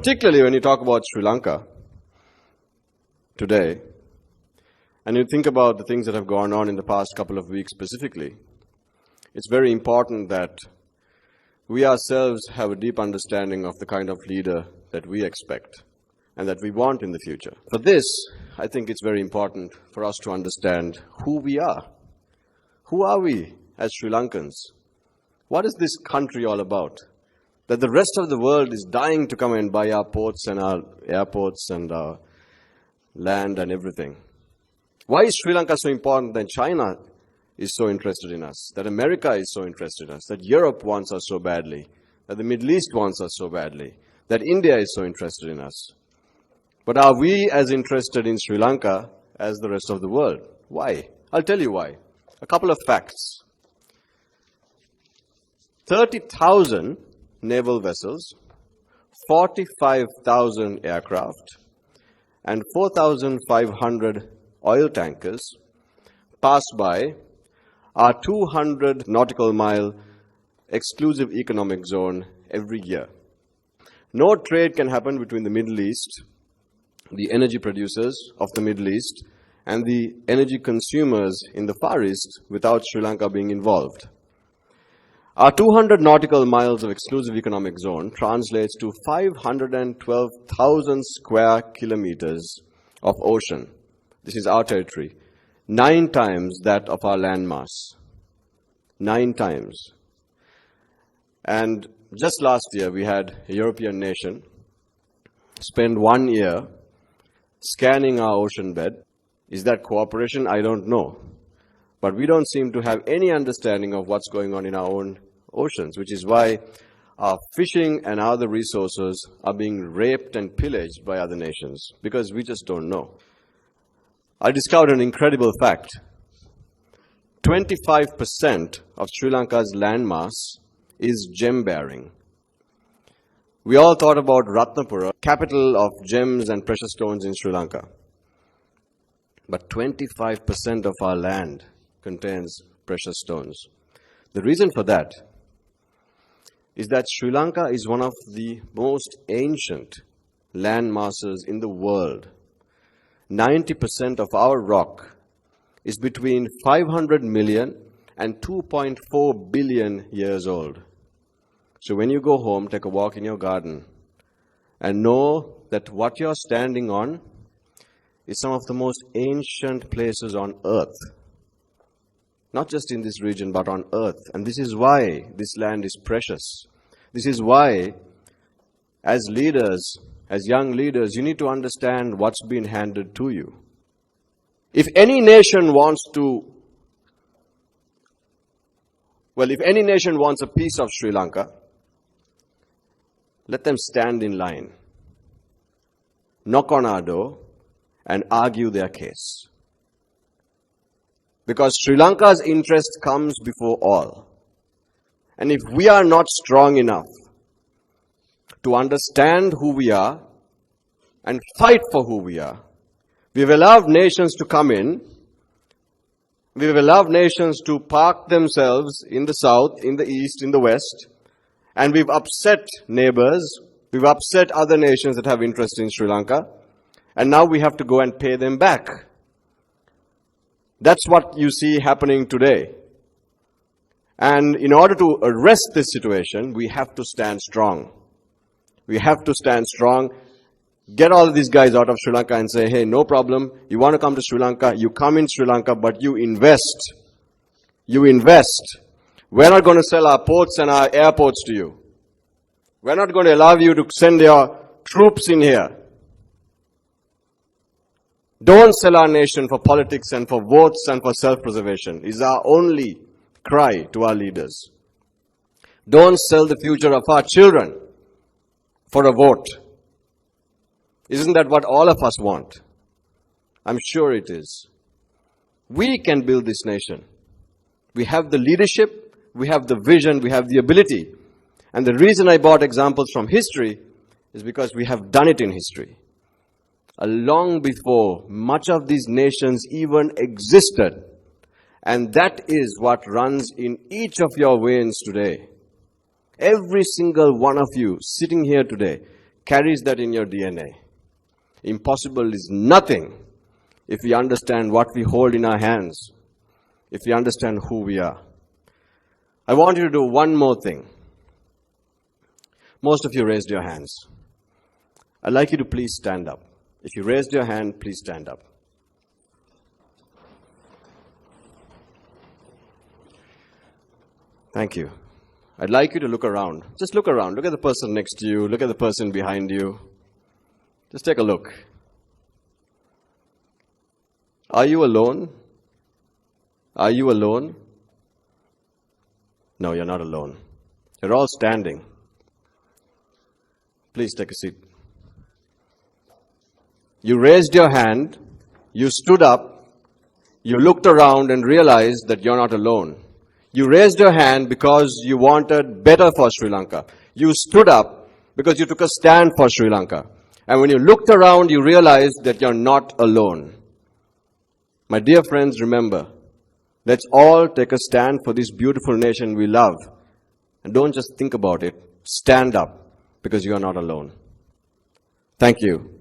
particularly when you talk about Sri Lanka today, and you think about the things that have gone on in the past couple of weeks specifically, it's very important that we ourselves have a deep understanding of the kind of leader that we expect and that we want in the future. For this, I think it's very important for us to understand who we are. Who are we as Sri Lankans? What is this country all about? That the rest of the world is dying to come and buy our ports and our airports and our land and everything. Why is Sri Lanka so important that China is so interested in us, that America is so interested in us, that Europe wants us so badly, that the Middle East wants us so badly, that India is so interested in us? But are we as interested in Sri Lanka as the rest of the world? Why? I'll tell you why. A couple of facts. 30,000 naval vessels, 45,000 aircraft, and 4,500 oil tankers pass by our 200 nautical mile exclusive economic zone every year. No trade can happen between the Middle East, the energy producers of the Middle East, and the energy consumers in the Far East without Sri Lanka being involved. Our 200 nautical miles of exclusive economic zone translates to 512,000 square kilometers of ocean. This is our territory. 9 times that of our landmass. 9 times. And just last year, we had a European nation spend 1 year scanning our ocean bed. Is that cooperation? I don't know. But we don't seem to have any understanding of what's going on in our own oceans, which is why our fishing and other resources are being raped and pillaged by other nations, because we just don't know. I discovered an incredible fact. 25% of Sri Lanka's landmass is gem-bearing. We all thought about Ratnapura, capital of gems and precious stones in Sri Lanka. But 25% of our land contains precious stones. The reason for that is that Sri Lanka is one of the most ancient land masses in the world. 90% of our rock is between 500 million and 2.4 billion years old. So when you go home, take a walk in your garden and know that what you're standing on is some of the most ancient places on earth. Not just in this region, but on earth. And this is why this land is precious. This is why, as leaders, as young leaders, you need to understand what's been handed to you. If any nation wants a piece of Sri Lanka, let them stand in line, knock on our door, and argue their case. Because Sri Lanka's interest comes before all. And if we are not strong enough to understand who we are and fight for who we are, we've allowed nations to come in, we've allowed nations to park themselves in the south, in the east, in the west, and we've upset neighbors, we've upset other nations that have interest in Sri Lanka, and now we have to go and pay them back. That's what you see happening today. And in order to arrest this situation, we have to stand strong. We have to stand strong, get all of these guys out of Sri Lanka and say, hey, no problem, you want to come to Sri Lanka, you come in Sri Lanka, but you invest. You invest. We're not going to sell our ports and our airports to you. We're not going to allow you to send your troops in here. Don't sell our nation for politics and for votes and for self-preservation is our only cry to our leaders. Don't sell the future of our children for a vote. Isn't that what all of us want? I'm sure it is. We can build this nation. We have the leadership, we have the vision, we have the ability. And the reason I brought examples from history is because we have done it in history. Long before much of these nations even existed. And that is what runs in each of your veins today. Every single one of you sitting here today carries that in your DNA. Impossible is nothing if we understand what we hold in our hands, if we understand who we are. I want you to do one more thing. Most of you raised your hands. I'd like you to please stand up. If you raised your hand, please stand up. Thank you. I'd like you to look around. Just look around. Look at the person next to you. Look at the person behind you. Just take a look. Are you alone? Are you alone? No, you're not alone. You're all standing. Please take a seat. You raised your hand, you stood up, you looked around and realized that you're not alone. You raised your hand because you wanted better for Sri Lanka. You stood up because you took a stand for Sri Lanka. And when you looked around, you realized that you're not alone. My dear friends, remember, let's all take a stand for this beautiful nation we love. And don't just think about it. Stand up because you are not alone. Thank you.